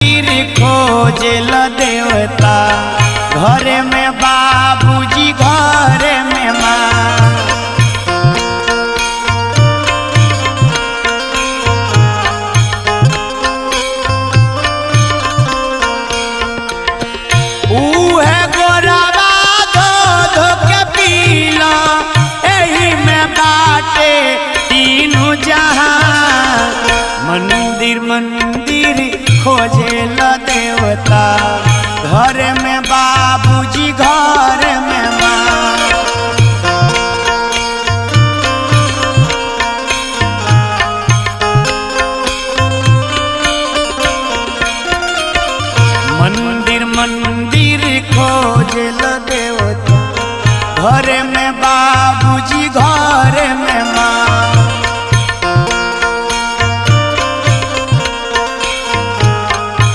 खोजल देवता घर में बाबूजी घर में माँ। उहे गोरावा धो धो के पीला एही में बाटे तीनों जहां। मंदिर मंदिर खोजेल देवता घर में बाबूजी घर में माँ। मंदिर मंदिर खोजेल देवता घर में